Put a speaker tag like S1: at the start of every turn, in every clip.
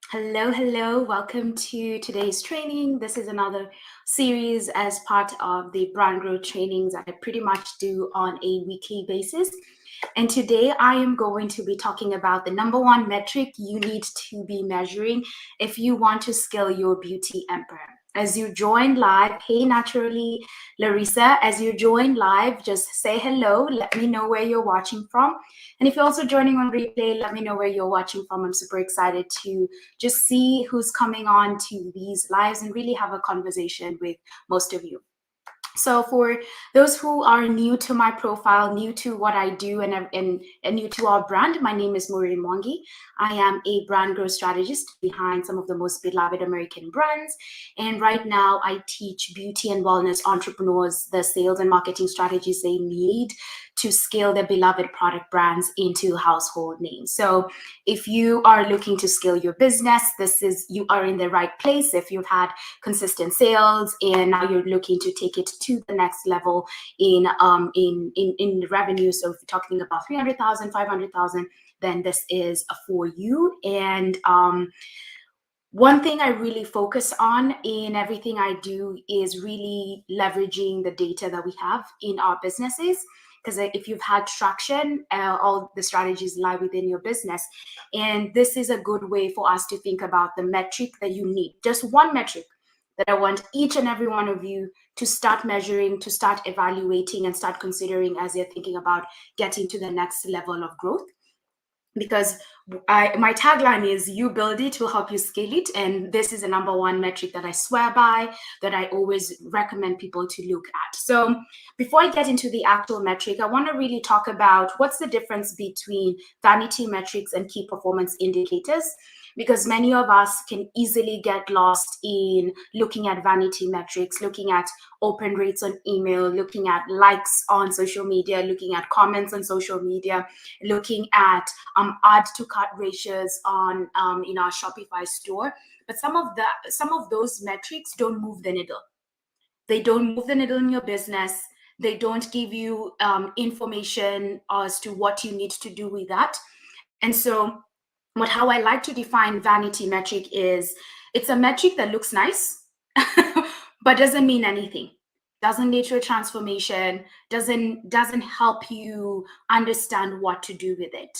S1: Hello, hello. Welcome to today's training. This is another series as part of the brand growth trainings I pretty much do on a weekly basis. And today I am going to be talking about the number one metric you need to be measuring if you want to scale your beauty empire. As you join live, hey, naturally, Larissa, as you join live, just say hello. Let me know where you're watching from. And if you're also joining on replay, let me know where you're watching from. I'm super excited to just see who's coming on to these lives and really have a conversation with most of you. So for those who are new to my profile, new to what I do, and new to our brand, my name is Maureen Mwangi. I am a brand growth strategist behind some of the most beloved American brands. And right now I teach beauty and wellness entrepreneurs the sales and marketing strategies they need to scale their beloved product brands into household names. So if you are looking to scale your business, you are in the right place. If you've had consistent sales and now you're looking to take it to the next level in revenue, so if you're talking about 300,000, 500,000, then this is for you. And one thing I really focus on in everything I do is really leveraging the data that we have in our businesses. Because if you've had traction, all the strategies lie within your business. And this is a good way for us to think about the metric that you need. Just one metric that I want each and every one of you to start measuring, to start evaluating, and start considering as you're thinking about getting to the next level of growth. Because my tagline is you build it, we'll help you scale it. And this is the number one metric that I swear by, that I always recommend people to look at. So before I get into the actual metric, I want to really talk about what's the difference between vanity metrics and key performance indicators, because many of us can easily get lost in looking at vanity metrics, looking at open rates on email, looking at likes on social media, looking at comments on social media, looking at add to cart ratios on in our Shopify store. But some of those metrics don't move the needle. They don't move the needle in your business. They don't give you information as to what you need to do with that. And so how I like to define vanity metric is, it's a metric that looks nice, but doesn't mean anything. Doesn't lead to a transformation, doesn't help you understand what to do with it.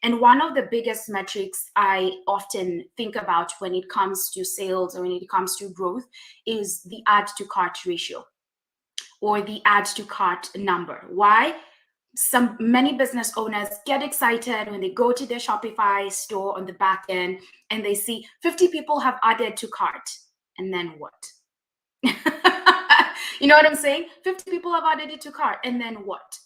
S1: And one of the biggest metrics I often think about when it comes to sales or when it comes to growth is the add to cart ratio or the add to cart number. Why? Many business owners get excited when they go to their Shopify store on the back end and they see 50 people have added to cart. And then what? You know what I'm saying? 50 people have added it to cart. And then what?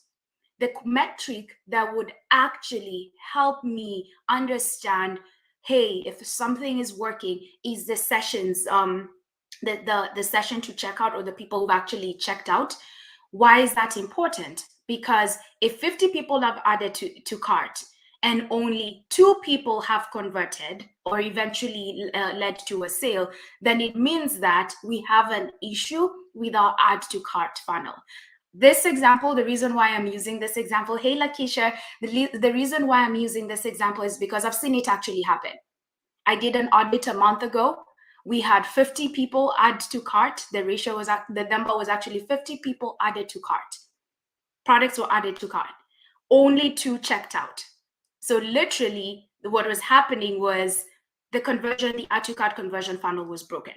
S1: The metric that would actually help me understand, hey, if something is working, is the sessions, the session to check out, or the people who've actually checked out. Why is that important? Because if 50 people have added to cart and only 2 people have converted or eventually led to a sale, then it means that we have an issue with our add to cart funnel. This example, the reason why I'm using this example, hey Lakisha, the reason why I'm using this example is because I've seen it actually happen. I did an audit a month ago. We had 50 people add to cart. The number was actually 50 people added to cart. Products were added to cart. Only 2 checked out. So literally what was happening was the add to cart conversion funnel was broken.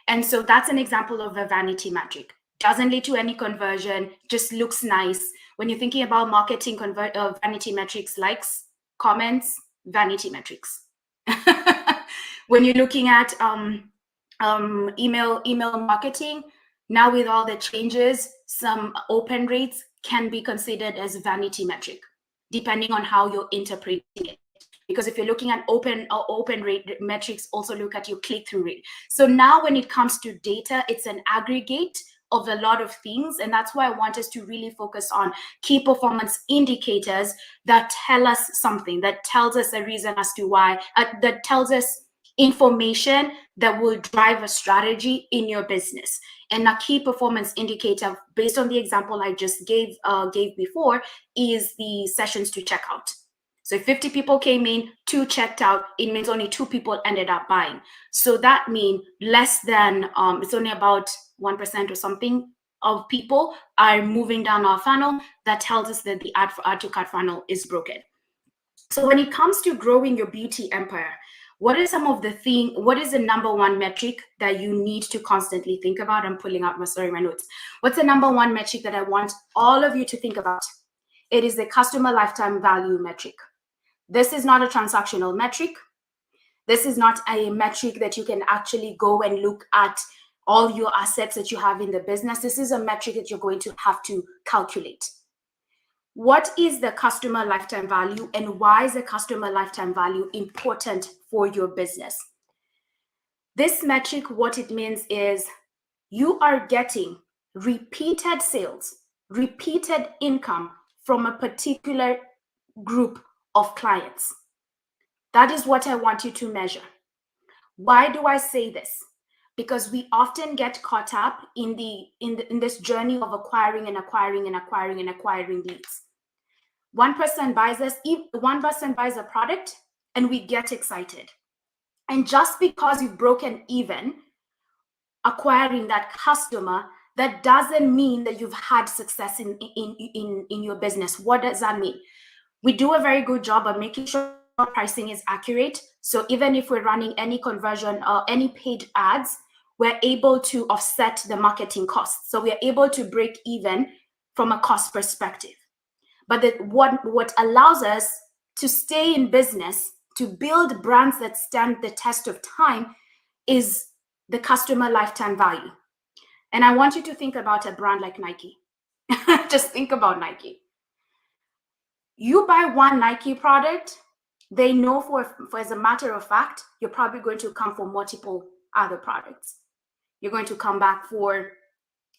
S1: And so that's an example of a vanity metric. Doesn't lead to any conversion, just looks nice. When you're thinking about marketing vanity metrics, likes, comments, vanity metrics. When you're looking at email marketing, now with all the changes, some open rates can be considered as vanity metric, depending on how you're interpreting it. Because if you're looking at open rate metrics, also look at your click-through rate. So now when it comes to data, it's an aggregate of a lot of things. And that's why I want us to really focus on key performance indicators that tell us something, that tells us a reason as to why, that tells us information that will drive a strategy in your business. And a key performance indicator, based on the example I just gave before, is the sessions to checkout. So if 50 people came in, 2 checked out, it means only 2 people ended up buying. So that means less than, it's only about 1% or something of people are moving down our funnel. That tells us that the add to cart funnel is broken. So when it comes to growing your beauty empire, what is the number one metric that you need to constantly think about? I'm pulling out my notes. What's the number one metric that I want all of you to think about? It is the customer lifetime value metric. This is not a transactional metric. This is not a metric that you can actually go and look at all your assets that you have in the business. This is a metric that you're going to have to calculate. What is the customer lifetime value, and why is the customer lifetime value important for your business? This metric, what it means is you are getting repeated sales, repeated income from a particular group of clients. That is what I want you to measure. Why do I say this? Because we often get caught up in this journey of acquiring leads. One person buys a product and we get excited. And just because you've broken even acquiring that customer, that doesn't mean that you've had success in your business. What does that mean? We do a very good job of making sure pricing is accurate. So even if we're running any conversion or any paid ads, we're able to offset the marketing costs. So we're able to break even from a cost perspective. But what allows us to stay in business, to build brands that stand the test of time, is the customer lifetime value. And I want you to think about a brand like Nike. Just think about Nike. You buy one Nike product, they know for as a matter of fact, you're probably going to come for multiple other products. You're going to come back for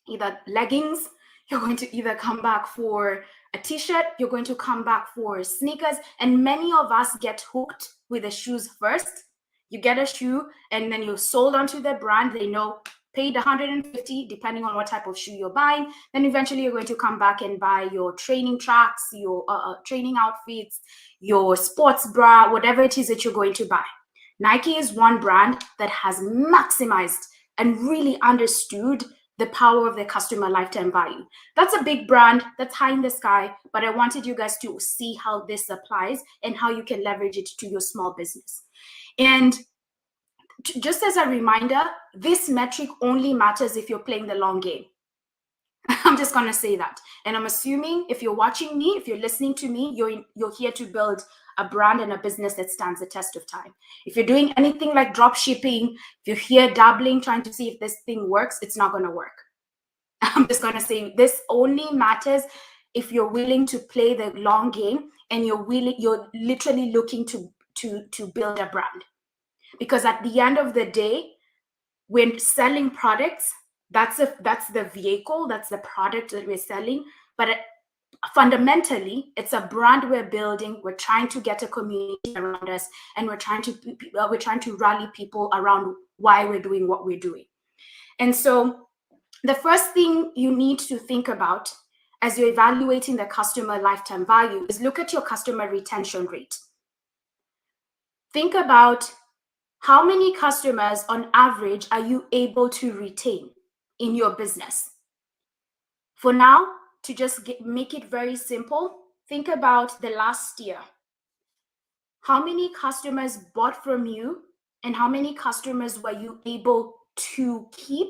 S1: either leggings, you're going to either come back for a t-shirt, you're going to come back for sneakers. And many of us get hooked with the shoes first. You get a shoe and then you're sold onto the brand. They know paid $150, depending on what type of shoe you're buying. Then eventually you're going to come back and buy your training tracks, your training outfits, your sports bra, whatever it is that you're going to buy. Nike is one brand that has maximized and really understood the power of the customer lifetime value. That's a big brand, that's high in the sky, but I wanted you guys to see how this applies and how you can leverage it to your small business. And just as a reminder, this metric only matters if you're playing the long game. I'm just going to say that. And I'm assuming if you're watching me, if you're listening to me, you're here to build a brand and a business that stands the test of time. If you're doing anything like drop shipping, if you're here dabbling, trying to see if this thing works, it's not going to work. I'm just going to say this only matters if you're willing to play the long game and you're literally looking to build a brand. Because at the end of the day, when selling products, that's the vehicle, that's the product that we're selling. But fundamentally, it's a brand we're building. We're trying to get a community around us, and we're trying to rally people around why we're doing what we're doing. And so the first thing you need to think about as you're evaluating the customer lifetime value is look at your customer retention rate. Think about how many customers on average are you able to retain in your business? For now, to just make it very simple, think about the last year. How many customers bought from you and how many customers were you able to keep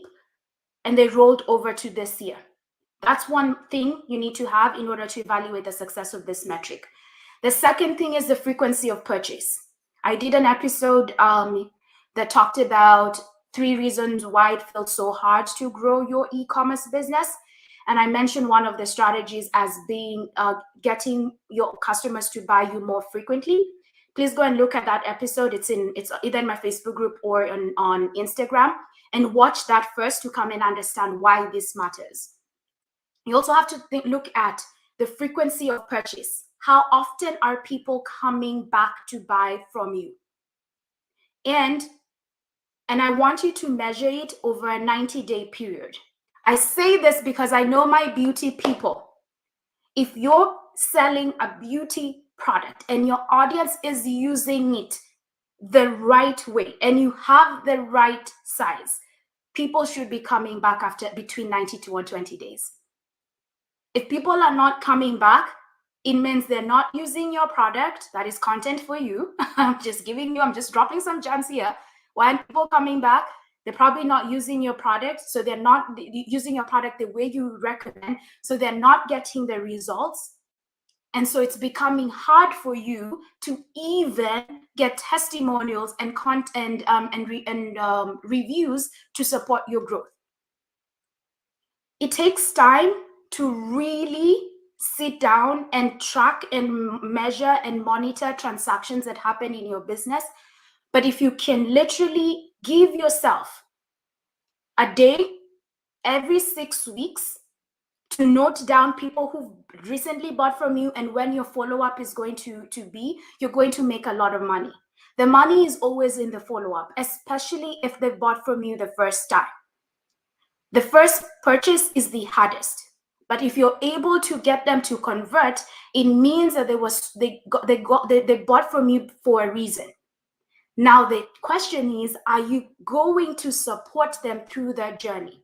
S1: and they rolled over to this year? That's one thing you need to have in order to evaluate the success of this metric. The second thing is the frequency of purchase. I did an episode that talked about 3 reasons why it felt so hard to grow your e-commerce business. And I mentioned one of the strategies as being getting your customers to buy you more frequently. Please go and look at that episode. It's either in my Facebook group or on Instagram, and watch that first to come and understand why this matters. You also have to look at the frequency of purchase. How often are people coming back to buy from you? And I want you to measure it over a 90-day period. I say this because I know my beauty people. If you're selling a beauty product and your audience is using it the right way and you have the right size, people should be coming back after between 90 to 120 days. If people are not coming back, it means they're not using your product. That is content for you. I'm just dropping some gems here. Why aren't people coming back? They're probably not using your product. So they're not using your product the way you recommend. So they're not getting the results. And so it's becoming hard for you to even get testimonials and content and reviews to support your growth. It takes time to really sit down and track and measure and monitor transactions that happen in your business. But if you can literally give yourself a day every 6 weeks to note down people who recently bought from you and when your follow-up is going to be, you're going to make a lot of money. The money is always in the follow-up, especially if they bought from you the first time. The first purchase is the hardest, but if you're able to get them to convert, it means that they bought from you for a reason. Now the question is, are you going to support them through their journey?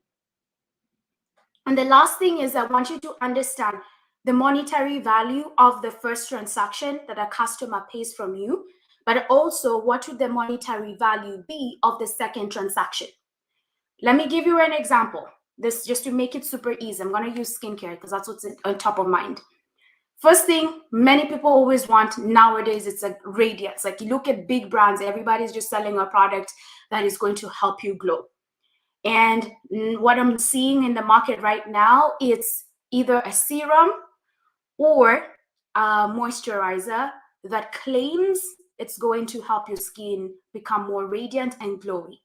S1: And the last thing is, I want you to understand the monetary value of the first transaction that a customer pays from you, but also what would the monetary value be of the second transaction? Let me give you an example. This just to make it super easy. I'm going to use skincare because that's what's on top of mind. First thing, many people always want nowadays, it's like radiance. Like you look at big brands, everybody's just selling a product that is going to help you glow. And what I'm seeing in the market right now, it's either a serum or a moisturizer that claims it's going to help your skin become more radiant and glowy.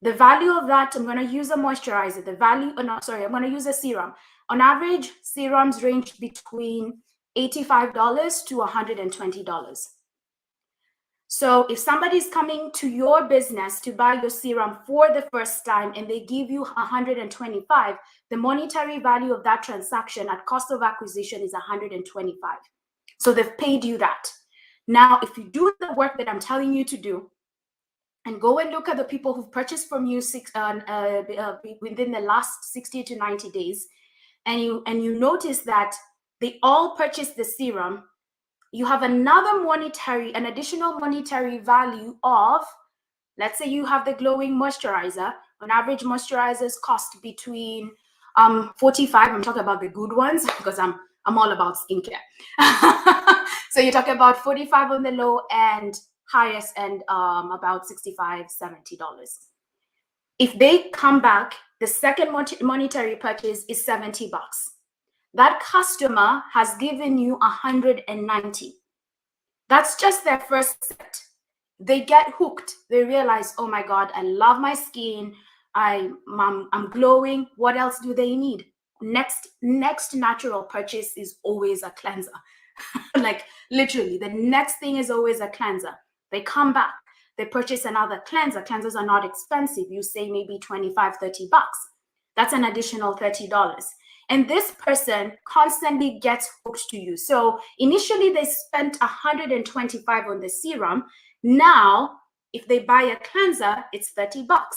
S1: The value of that, I'm going to use a moisturizer. I'm going to use a serum. On average, serums range between $85 to $120. So if somebody's coming to your business to buy your serum for the first time and they give you $125, the monetary value of that transaction at cost of acquisition is $125. So they've paid you that. Now, if you do the work that I'm telling you to do, and go and look at the people who've purchased from you within the last 60 to 90 days, and you notice that they all purchased the serum, you have an additional monetary value of, let's say you have the glowing moisturizer. On average, moisturizers cost between 45. I'm talking about the good ones because I'm all about skincare. So you talk about 45 on the low and highest end, about $65, $70. If they come back, the second monetary purchase is $70. That customer has given you 190. That's just their first set. They get hooked. They realize, oh my God, I love my skin. I'm glowing. What else do they need? Next natural purchase is always a cleanser. Like literally, the next thing is always a cleanser. They come back, they purchase another cleanser. Cleansers are not expensive. You say maybe 25, 30 bucks. That's an additional $30. And this person constantly gets hooked to you. So initially they spent 125 on the serum. Now, if they buy a cleanser, it's 30 bucks.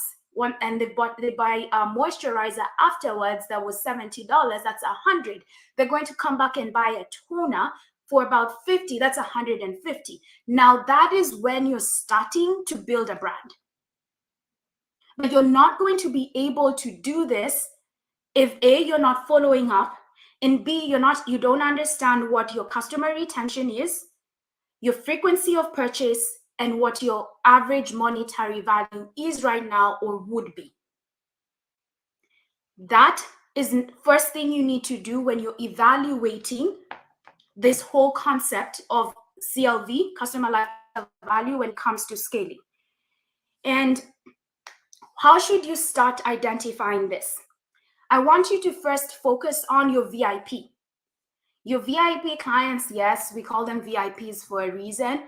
S1: And they buy a moisturizer afterwards that was $70, that's 100. They're going to come back and buy a toner for about 50, that's 150. Now that is when you're starting to build a brand. But you're not going to be able to do this if A, you're not following up, and B, you don't understand what your customer retention is, your frequency of purchase, and what your average monetary value is right now or would be. That is the first thing you need to do when you're evaluating this whole concept of CLV, customer lifetime value, when it comes to scaling. And how should you start identifying this? I want you to first focus on your VIP. Your VIP clients, yes, we call them VIPs for a reason,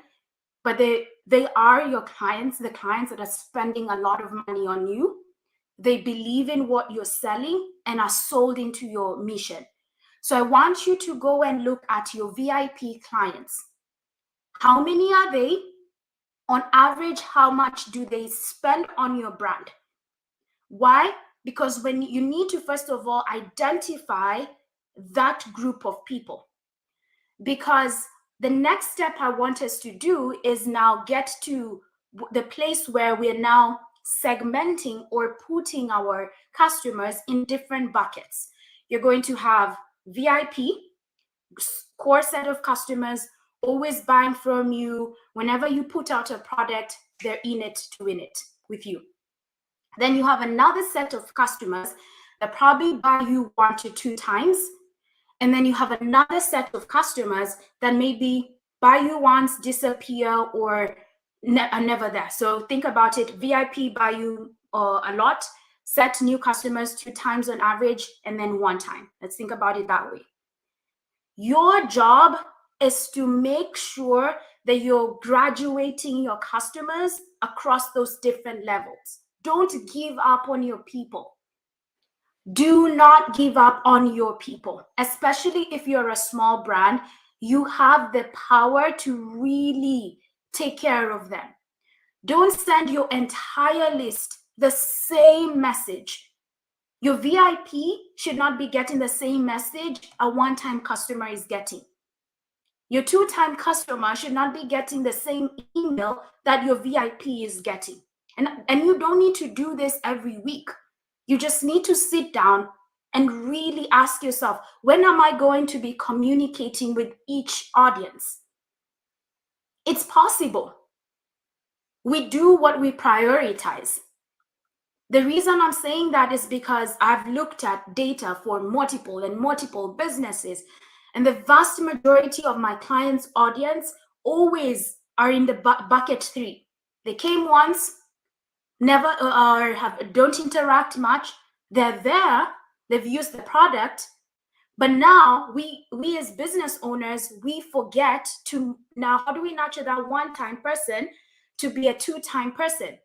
S1: but they are your clients, the clients that are spending a lot of money on you. They believe in what you're selling and are sold into your mission. So I want you to go and look at your VIP clients. How many are they? On average, how much do they spend on your brand? Why? Because when you need to, first of all, identify that group of people. Because the next step I want us to do is now get to the place where we're now segmenting or putting our customers in different buckets. You're going to have VIP, core set of customers, always buying from you. Whenever you put out a product, they're in it to win it with you. Then you have another set of customers that probably buy you 1 to 2 times. And then you have another set of customers that maybe buy you once, disappear, or are never there. So think about it. VIP buy you a lot, set new customers 2 times on average, and then 1 time. Let's think about it that way. Your job is to make sure that you're graduating your customers across those different levels. Don't give up on your people. Do not give up on your people, especially if you're a small brand. You have the power to really take care of them. Don't send your entire list the same message. Your VIP should not be getting the same message a one-time customer is getting. Your two-time customer should not be getting the same email that your VIP is getting. And you don't need to do this every week. You just need to sit down and really ask yourself, when am I going to be communicating with each audience? It's possible. We do what we prioritize. The reason I'm saying that is because I've looked at data for multiple businesses, and the vast majority of my clients' audience always are in the bucket 3. They came once, never don't interact much. They're there, they've used the product, but now we as business owners, we forget to, now how do we nurture that one-time person to be a two-time person?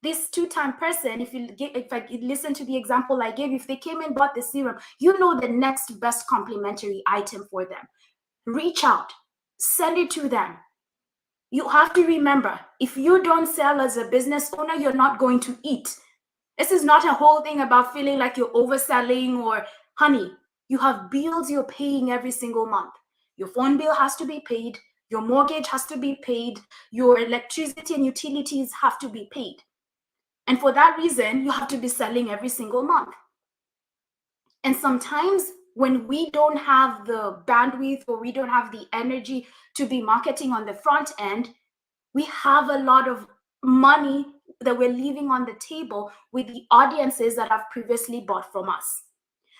S1: This two-time person, if I listen to the example I gave, if they came and bought the serum, you know the next best complementary item for them. Reach out, send it to them. You have to remember, if you don't sell as a business owner, you're not going to eat. This is not a whole thing about feeling like you're overselling or, honey, you have bills you're paying every single month. Your phone bill has to be paid. Your mortgage has to be paid. Your electricity and utilities have to be paid. And for that reason, you have to be selling every single month. And sometimes when we don't have the bandwidth or we don't have the energy to be marketing on the front end, we have a lot of money that we're leaving on the table with the audiences that have previously bought from us.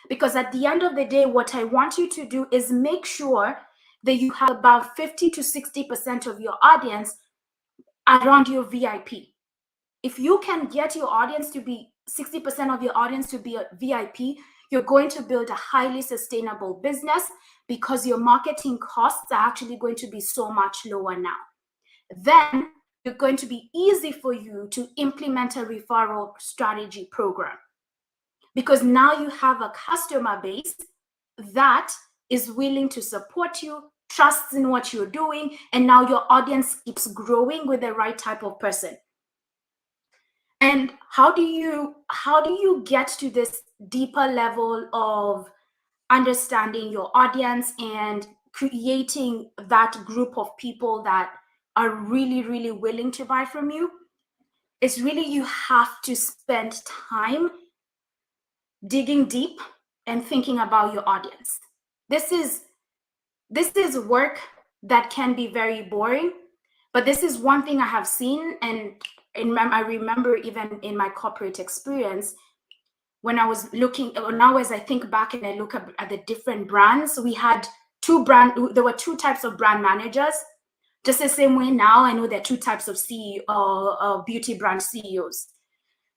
S1: Because at the end of the day, what I want you to do is make sure that you have about 50 to 60% of your audience around your VIP. If you can get your audience to be 60% of your audience to be a VIP, you're going to build a highly sustainable business because your marketing costs are actually going to be so much lower now. Then it's going to be easy for you to implement a referral strategy program because now you have a customer base that is willing to support you, trusts in what you're doing, and now your audience keeps growing with the right type of person. And how do you get to this deeper level of understanding your audience and creating that group of people that are really, really willing to buy from you? It's really, you have to spend time digging deep and thinking about your audience. This is work that can be very boring, but this is one thing I have seen, and I remember even in my corporate experience, when I was looking, now as I think back and I look at the different brands, we had there were 2 types of brand managers. Just the same way now, I know there are 2 types of beauty brand CEOs.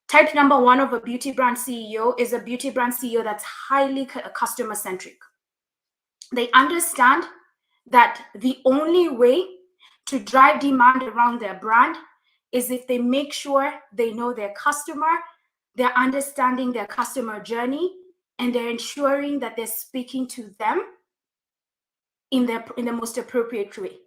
S1: Type number 1 of a beauty brand CEO is a beauty brand CEO that's highly customer centric. They understand that the only way to drive demand around their brand is if they make sure they know their customer, they're understanding their customer journey, and they're ensuring that they're speaking to them in the most appropriate way.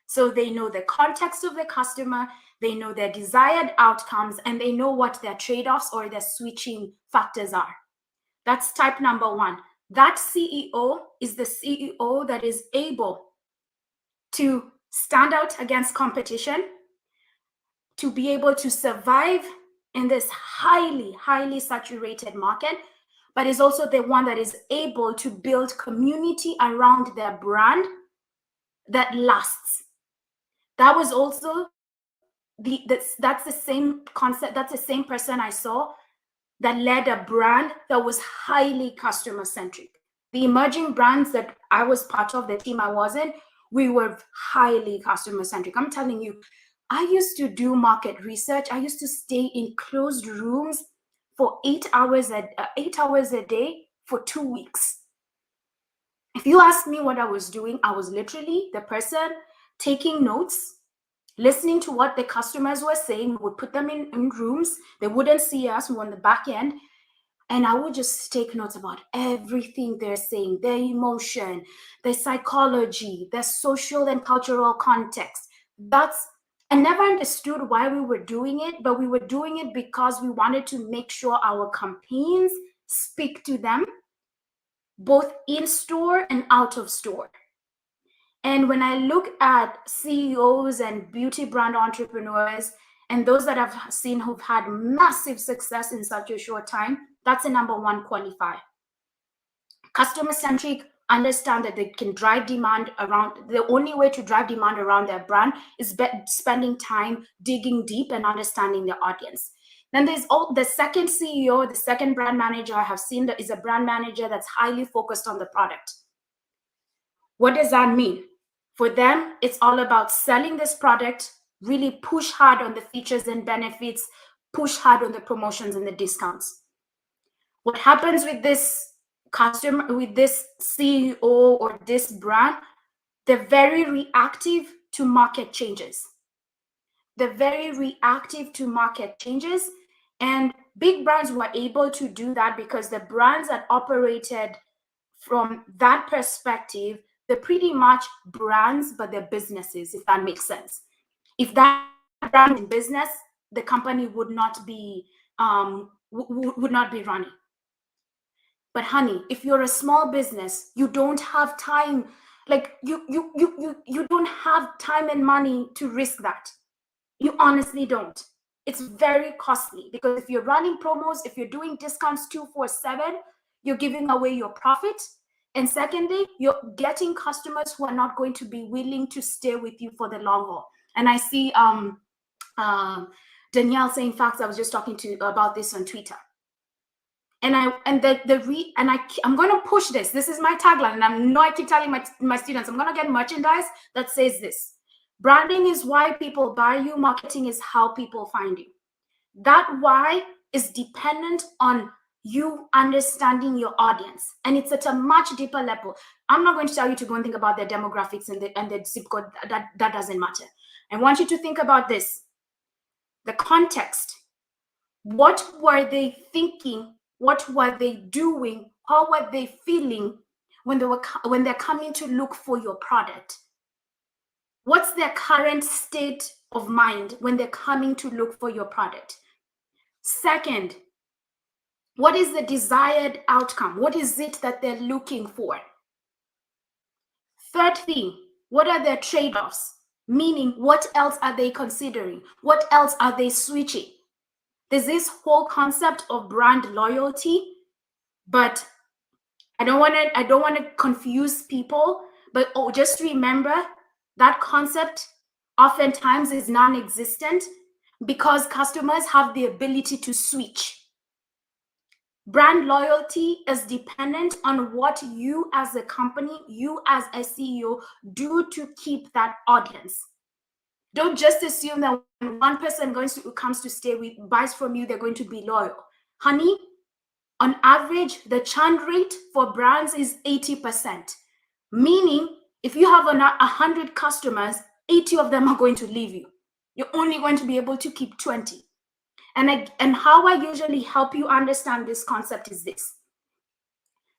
S1: So they know the context of the customer, they know their desired outcomes, and they know what their trade-offs or their switching factors are. That's type number one. That CEO is the CEO that is able to stand out against competition, to be able to survive in this highly saturated market, but is also the one that is able to build community around their brand that lasts. That was also that's the same concept, that's the same person I saw that led a brand that was highly customer centric. The emerging brands that I was part of, the team I was in, we were highly customer centric. I'm telling you, I used to do market research. I used to stay in closed rooms for 8 hours a day for 2 weeks. If you ask me what I was doing, I was literally the person taking notes, listening to what the customers were saying. We would put them in rooms. They wouldn't see us. We were on the back end. And I would just take notes about everything they're saying, their emotion, their psychology, their social and cultural context. I never understood why we were doing it, but we were doing it because we wanted to make sure our campaigns speak to them, both in store and out of store. And when I look at CEOs and beauty brand entrepreneurs and those that I've seen who've had massive success in such a short time, that's the number one qualifier. Customer centric, understand that they can drive demand around. The only way to drive demand around their brand is spending time digging deep and understanding their audience. Then there's the second CEO, the second brand manager I have seen that is a brand manager that's highly focused on the product. What does that mean? For them, it's all about selling this product, really push hard on the features and benefits, push hard on the promotions and the discounts. What happens with this customer, with this CEO or this brand, they're very reactive to market changes. They're very reactive to market changes. And big brands were able to do that because the brands that operated from that perspective, they're pretty much brands, but they're businesses, if that makes sense. If that brand in business, the company would not be running. But honey, if you're a small business, you don't have time. Like you don't have time and money to risk that. You honestly don't. It's very costly because if you're running promos, if you're doing discounts 247, you're giving away your profit. And secondly, you're getting customers who are not going to be willing to stay with you for the long haul. And I see Danielle saying facts. I was just talking to about this on Twitter. And I'm going to push this. This is my tagline, and I keep telling my students, I'm going to get merchandise that says this: branding is why people buy you. Marketing is how people find you. That why is dependent on you understanding your audience, and it's at a much deeper level. I'm not going to tell you to go and think about their demographics and the zip code. That doesn't matter. I want you to think about this: the context. What were they thinking? What were they doing? How were they feeling when they're coming to look for your product? What's their current state of mind when they're coming to look for your product? Second, what is the desired outcome? What is it that they're looking for? Third thing, what are their trade-offs? Meaning, what else are they considering? What else are they switching? There's this whole concept of brand loyalty, but I don't want to confuse people, but just remember that concept oftentimes is non-existent because customers have the ability to switch. Brand loyalty is dependent on what you as a company, you as a CEO do to keep that audience. Don't just assume that when one person comes to stay with, buys from you, they're going to be loyal. Honey, on average, the churn rate for brands is 80%. Meaning, if you have 100 customers, 80 of them are going to leave you. You're only going to be able to keep 20. And how I usually help you understand this concept is this.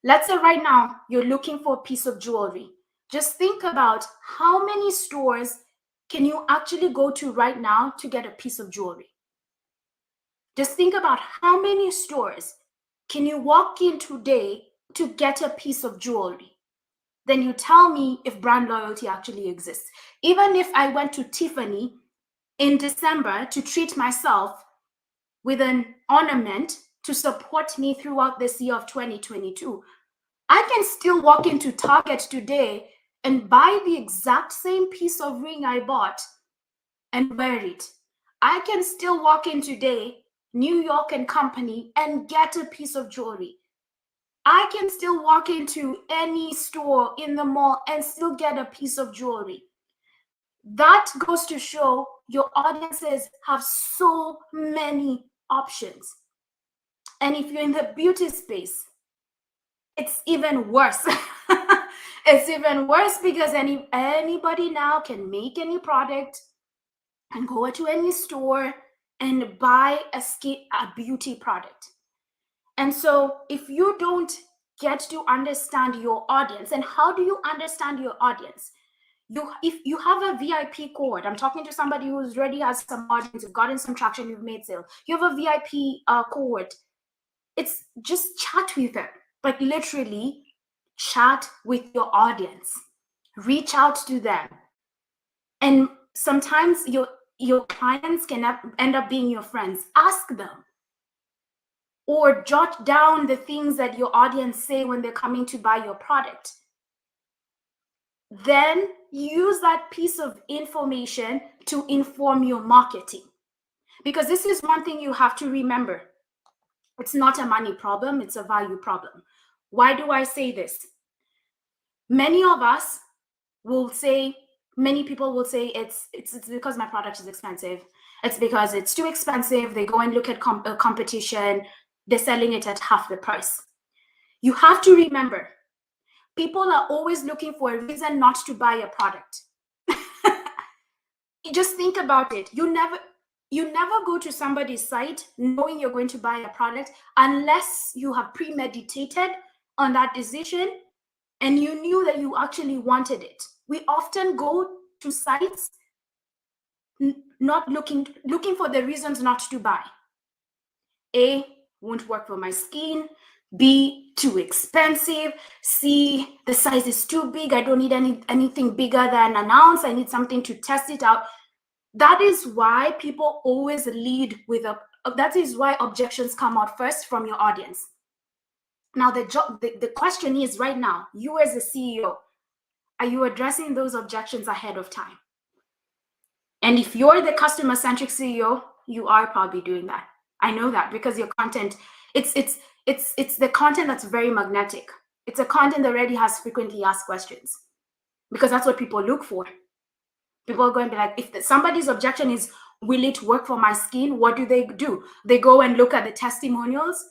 S1: Let's say right now, you're looking for a piece of jewelry. Just think about how many stores can you actually go to right now to get a piece of jewelry? Just think about how many stores can you walk in today to get a piece of jewelry? Then you tell me if brand loyalty actually exists. Even if I went to Tiffany in December to treat myself with an ornament to support me throughout this year of 2022, I can still walk into Target today and buy the exact same piece of ring I bought and wear it. I can still walk in today, New York and Company, and get a piece of jewelry. I can still walk into any store in the mall and still get a piece of jewelry. That goes to show your audiences have so many options. And if you're in the beauty space, it's even worse. It's even worse because anybody now can make any product and go to any store and buy a beauty product. And so if you don't get to understand your audience, and how do you understand your audience? If you have a VIP cohort, I'm talking to somebody who's already has some audience, you've gotten some traction, you've made sales. You have a VIP cohort. It's just chat with them, like literally chat with your audience. Reach out to them, and sometimes your clients can end up being your friends. Ask them, or jot down the things that your audience say when they're coming to buy your product. Then use that piece of information to inform your marketing. Because this is one thing you have to remember. It's not a money problem, it's a value problem. Why do I say this? Many people will say it's because my product is expensive. It's because it's too expensive. They go and look at competition. They're selling it at half the price. You have to remember, people are always looking for a reason not to buy a product. Just think about it. You never go to somebody's site knowing you're going to buy a product unless you have premeditated on that decision and you knew that you actually wanted it. We often go to sites not looking for the reasons not to buy. A, won't work for my skin. B, too expensive. C, the size is too big. I don't need anything bigger than an ounce. I need something to test it out. That is why people always lead with that is why objections come out first from your audience. Now, the question is right now, you as a CEO, are you addressing those objections ahead of time? And if you're the customer-centric CEO, you are probably doing that. I know that because your content, it's the content that's very magnetic. It's a content that already has frequently asked questions because that's what people look for. People are going to be like, if somebody's objection is, will it work for my skin? What do? They go and look at the testimonials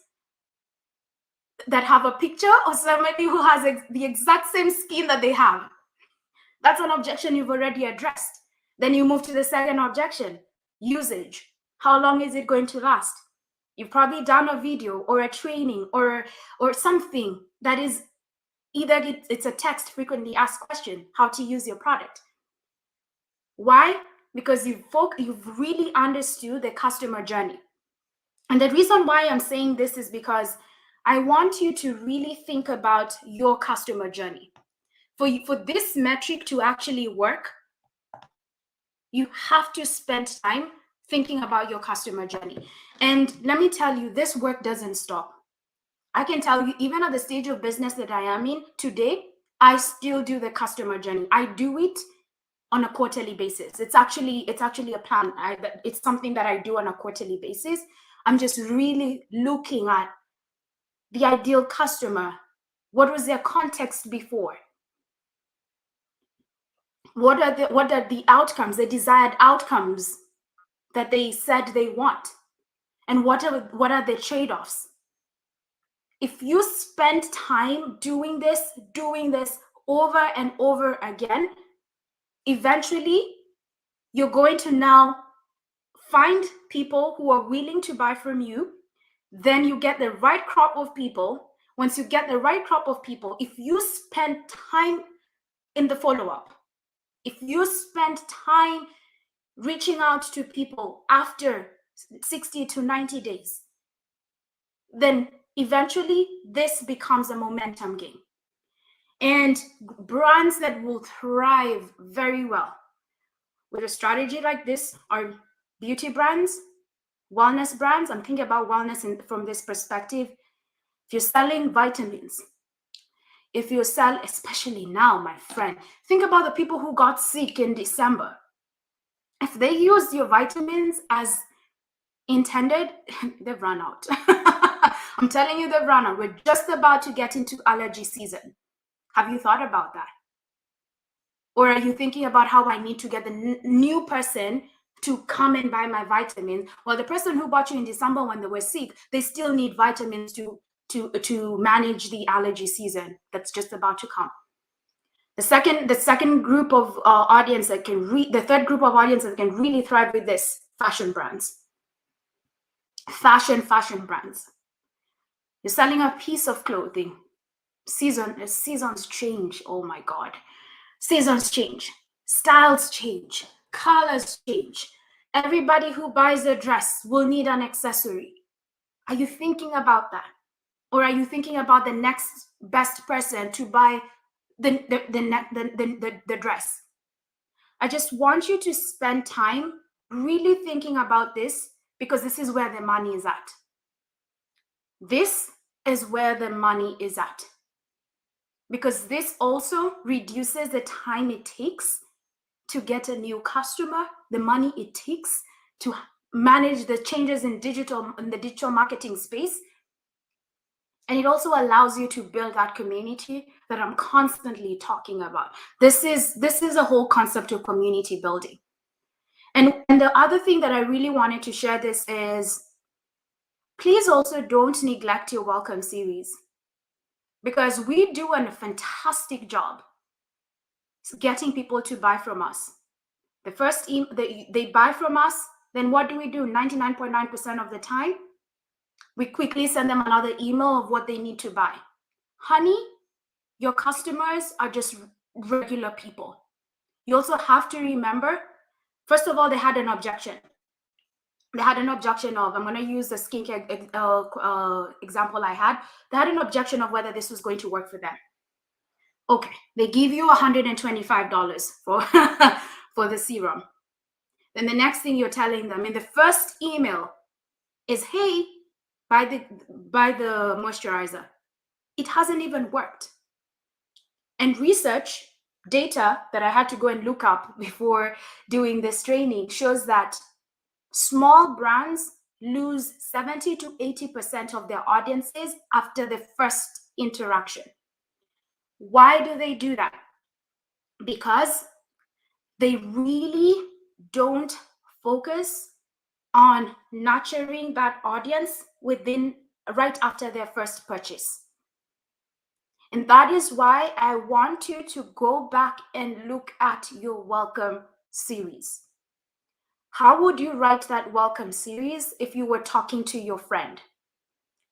S1: that have a picture of somebody who has the exact same skin that they have. That's an objection you've already addressed. Then you move to the second objection, usage. How long is it going to last? You've probably done a video or a training or something that is either it's a text frequently asked question, how to use your product. Why? Because you've really understood the customer journey. And the reason why I'm saying this is because I want you to really think about your customer journey. For this metric to actually work, you have to spend time thinking about your customer journey. And let me tell you, this work doesn't stop. I can tell you, even at the stage of business that I am in today, I still do the customer journey. I do it on a quarterly basis. It's actually a plan. It's something that I do on a quarterly basis. I'm just really looking at the ideal customer. What was their context before? What are the outcomes, the desired outcomes that they said they want? And what are the trade-offs? If you spend time doing this over and over again, eventually you're going to now find people who are willing to buy from you. Then you get the right crop of people. Once you get the right crop of people, if you spend time in the follow-up, If you spend time reaching out to people after 60 to 90 days, then eventually this becomes a momentum game. And brands that will thrive very well with a strategy like this are beauty brands, wellness brands. I'm thinking about wellness from this perspective. If you're selling vitamins, if you sell, especially now, my friend, think about the people who got sick in December. If they use your vitamins as intended, they've run out. I'm telling you, they've run out. We're just about to get into allergy season. Have you thought about that? Or are you thinking about how I need to get the new person to come and buy my vitamins? Well, the person who bought you in December when they were sick, they still need vitamins to manage the allergy season that's just about to come. The second group of audience that can the third group of audience that can really thrive with this, fashion brands. Fashion brands. You're selling a piece of clothing. Seasons change. Oh my God. Seasons change. Styles change. Colors change. Everybody who buys a dress will need an accessory. Are you thinking about that? Or are you thinking about the next best person to buy the dress? I just want you to spend time really thinking about this, because this is where the money is at. This is where the money is at. Because this also reduces the time it takes to get a new customer, the money it takes to manage the changes in the digital marketing space. And it also allows you to build that community that I'm constantly talking about. This is a whole concept of community building. And the other thing that I really wanted to share this is, please also don't neglect your welcome series, because we do a fantastic job getting people to buy from us. The first they buy from us, then what do we do? 99.9% of the time, we quickly send them another email of what they need to buy. Honey, your customers are just regular people. You also have to remember, first of all, they had an objection. They had an objection of, I'm going to use the skincare example I had. They had an objection of whether this was going to work for them. Okay, they give you $125 for, for the serum. Then the next thing you're telling them in the first email is, hey, buy the moisturizer. It hasn't even worked. And research data that I had to go and look up before doing this training shows that small brands lose 70 to 80% of their audiences after the first interaction. Why do they do that? Because they really don't focus on nurturing that audience right after their first purchase. And that is why I want you to go back and look at your welcome series. How would you write that welcome series if you were talking to your friend?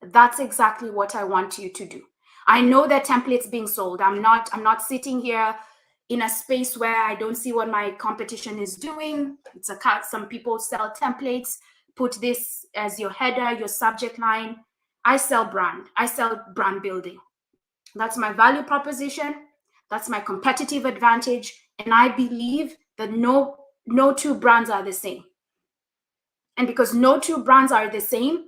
S1: That's exactly what I want you to do. I know that templates being sold. I'm not sitting here in a space where I don't see what my competition is doing. It's a cut. Some people sell templates, put this as your header, your subject line. I sell brand. I sell brand building. That's my value proposition. That's my competitive advantage. And I believe that no two brands are the same. And because no two brands are the same,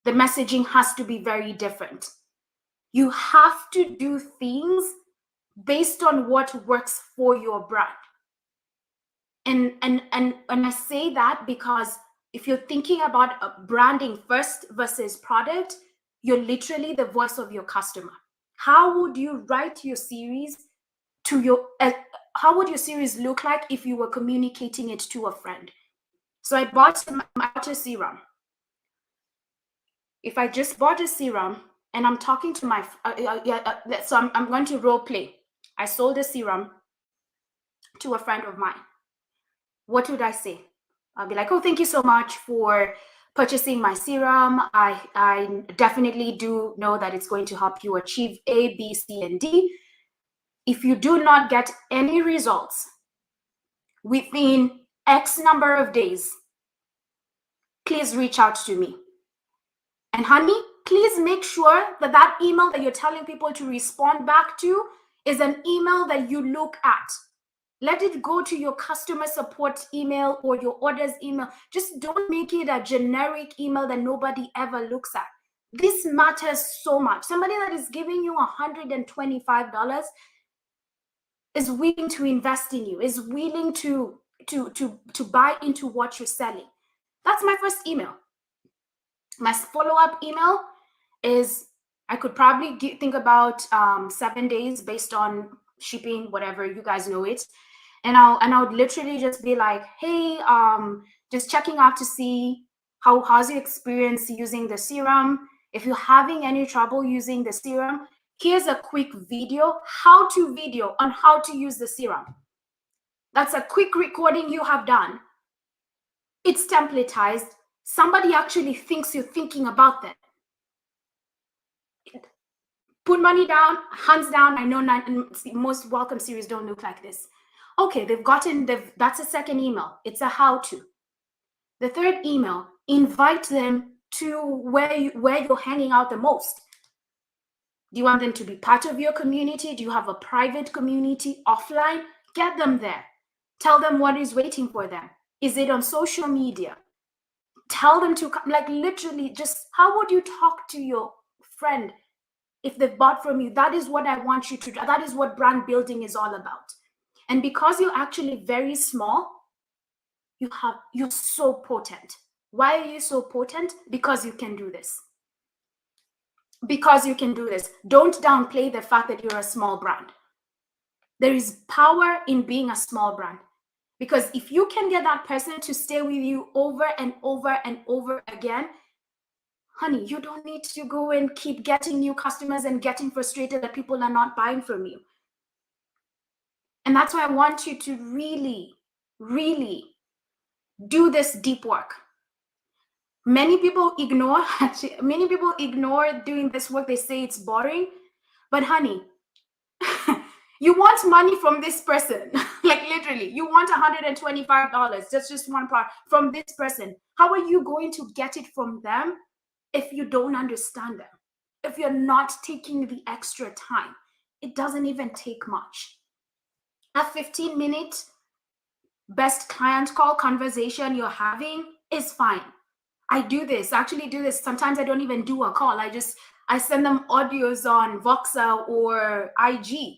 S1: the messaging has to be very different. You have to do things based on what works for your brand. And I say that because if you're thinking about branding first versus product, you're literally the voice of your customer. How would you write your series how would your series look like if you were communicating it to a friend? So I bought a serum. If I just bought a serum and I'm talking to my, so I'm going to role play. I sold a serum to a friend of mine. What would I say? I'll be like, oh, thank you so much for purchasing my serum. I definitely do know that it's going to help you achieve A, B, C, and D. If you do not get any results within X number of days, please reach out to me. And honey, please make sure that that email that you're telling people to respond back to is an email that you look at. Let it go to your customer support email or your orders email. Just don't make it a generic email that nobody ever looks at. This matters so much. Somebody that is giving you $125 is willing to invest in you, is willing to buy into what you're selling. That's my first email. My follow-up email is, I could probably think about 7 days based on shipping, whatever, you guys know it. And I would literally just be like, hey, just checking out to see how's your experience using the serum. If you're having any trouble using the serum, here's a quick video, how-to video on how to use the serum. That's a quick recording you have done. It's templatized. Somebody actually thinks you're thinking about them. Put money down, hands down. I know most welcome series don't look like this. Okay, that's a second email. It's a how-to. The third email, invite them to where you're hanging out the most. Do you want them to be part of your community? Do you have a private community offline? Get them there. Tell them what is waiting for them. Is it on social media? Tell them to, like, literally, just how would you talk to your friend if they've bought from you? That is what I want you to do. That is what brand building is all about. And because you're actually very small, you're so potent. Why are you so potent? Because you can do this. Because you can do this. Don't downplay the fact that you're a small brand. There is power in being a small brand. Because if you can get that person to stay with you over and over and over again, honey, you don't need to go and keep getting new customers and getting frustrated that people are not buying from you. And that's why I want you to really, really do this deep work. Many people ignore doing this work. They say it's boring. But honey, you want money from this person. Like literally, you want $125. That's just one part from this person. How are you going to get it from them if you don't understand them? If you're not taking the extra time? It doesn't even take much. A 15-minute best client call conversation you're having is fine. I actually do this. Sometimes I don't even do a call. I send them audios on Voxa or IG.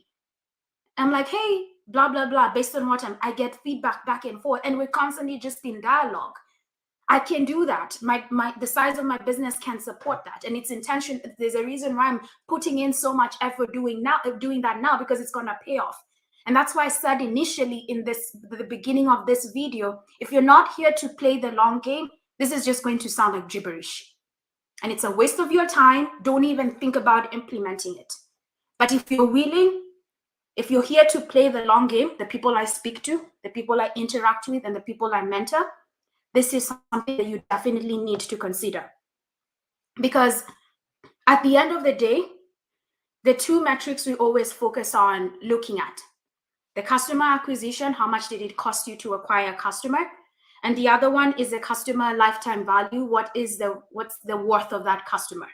S1: I'm like, hey, blah, blah, blah, based on what I get feedback back and forth. And we're constantly just in dialogue. I can do that. The size of my business can support that. And it's intention. There's a reason why I'm putting in so much effort doing that now, because it's going to pay off. And that's why I said initially in the beginning of this video, if you're not here to play the long game, this is just going to sound like gibberish. And it's a waste of your time. Don't even think about implementing it. But if you're willing, if you're here to play the long game, the people I speak to, the people I interact with, and the people I mentor, this is something that you definitely need to consider. Because at the end of the day, the two metrics we always focus on looking at: the customer acquisition, how much did it cost you to acquire a customer? And the other one is the customer lifetime value. What's the worth of that customer?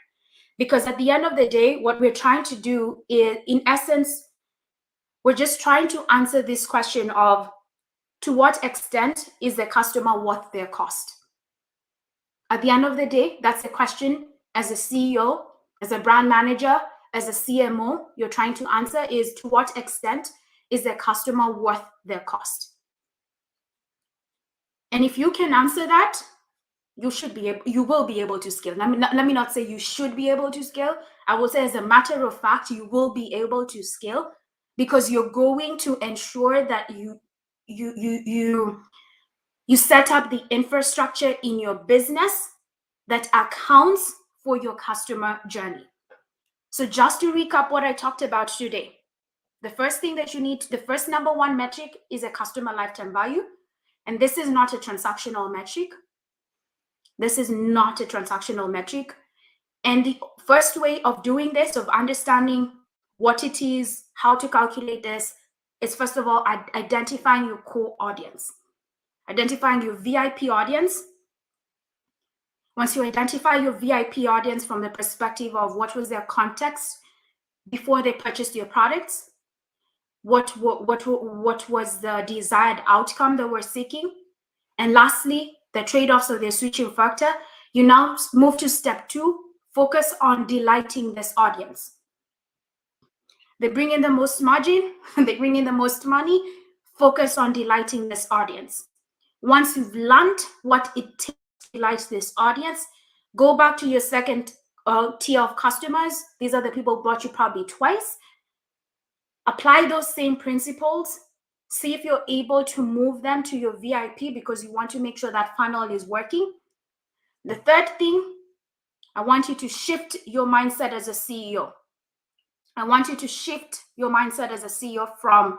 S1: Because at the end of the day, what we're trying to do is, in essence, we're just trying to answer this question of, to what extent is the customer worth their cost? At the end of the day, that's the question as a CEO, as a brand manager, as a CMO, you're trying to answer is, to what extent is the customer worth their cost? And if you can answer that, you will be able to scale. Let me not say you should be able to scale. I will say, as a matter of fact, you will be able to scale, because you're going to ensure that you set up the infrastructure in your business that accounts for your customer journey. So just to recap what I talked about today, the first thing that you need, the first number one metric is a customer lifetime value. And this is not a transactional metric. This is not a transactional metric. And the first way of doing this, of understanding what it is, how to calculate this, is, first of all, identifying your core audience, identifying your VIP audience. Once you identify your VIP audience from the perspective of what was their context before they purchased your products, what was the desired outcome that we're seeking, and lastly, the trade-offs of their switching factor, you now move to step 2, focus on delighting this audience. They bring in the most margin, they bring in the most money, focus on delighting this audience. Once you've learned what it takes to delight this audience, go back to your second tier of customers. These are the people who bought you probably twice. Apply those same principles. See if you're able to move them to your VIP because you want to make sure that funnel is working. The third thing, I want you to shift your mindset as a CEO. I want you to shift your mindset as a CEO from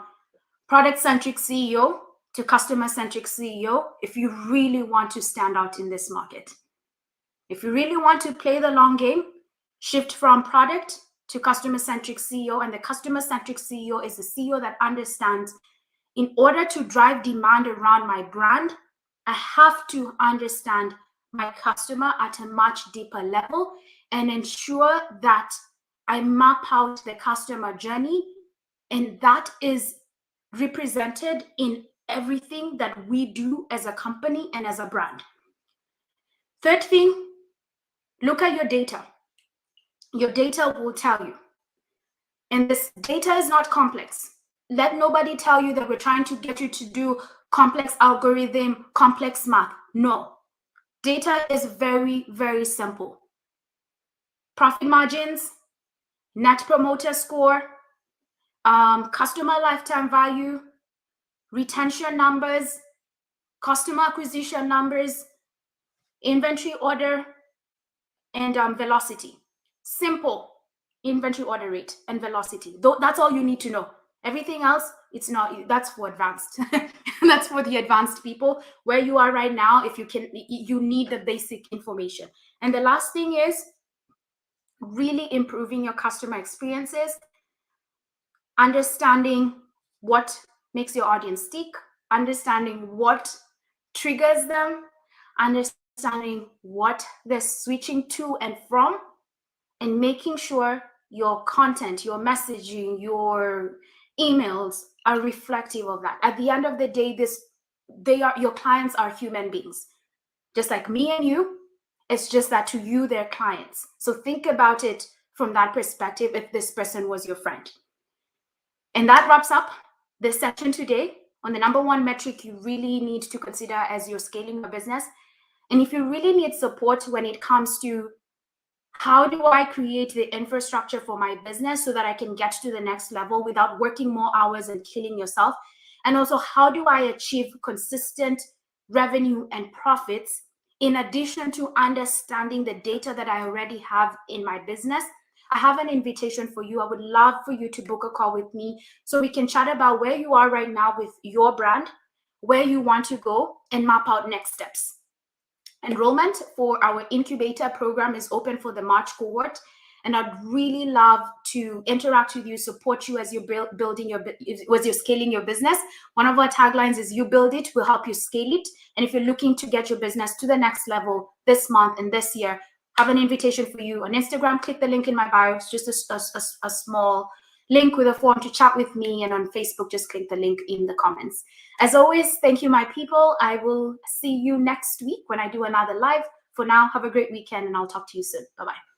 S1: product-centric CEO to customer-centric CEO if you really want to stand out in this market. If you really want to play the long game, shift from product to customer-centric CEO. And the customer-centric CEO is the CEO that understands, in order to drive demand around my brand, I have to understand my customer at a much deeper level and ensure that I map out the customer journey. And that is represented in everything that we do as a company and as a brand. Third thing, look at your data. Your data will tell you. And this data is not complex. Let nobody tell you that we're trying to get you to do complex algorithm, complex math. No. Data is very, very simple. Profit margins, net promoter score, customer lifetime value, retention numbers, customer acquisition numbers, inventory order, and velocity. Simple inventory order rate and velocity. That's all you need to know. Everything else, it's not, that's for advanced. That's for the advanced people. Where you are right now, if you can, you need the basic information. And the last thing is really improving your customer experiences, understanding what makes your audience tick, understanding what triggers them, understanding what they're switching to and from, and making sure your content, your messaging, your emails are reflective of that. At the end of the day, your clients are human beings, just like me and you. It's just that to you, they're clients. So think about it from that perspective if this person was your friend. And that wraps up this session today on the number 1 metric you really need to consider as you're scaling your business. And if you really need support when it comes to how do I create the infrastructure for my business so that I can get to the next level without working more hours and killing yourself? And also, how do I achieve consistent revenue and profits in addition to understanding the data that I already have in my business? I have an invitation for you. I would love for you to book a call with me so we can chat about where you are right now with your brand, where you want to go, and map out next steps. Enrollment for our incubator program is open for the March cohort, and I'd really love to interact with you, support you as you're you're scaling your business. One of our taglines is "You build it, we'll help you scale it." And if you're looking to get your business to the next level this month and this year, I have an invitation for you on Instagram. Click the link in my bio. It's just a small link with a form to chat with me, and on Facebook, just click the link in the comments. As always, thank you, my people. I will see you next week when I do another live. For now, have a great weekend, and I'll talk to you soon. Bye-bye.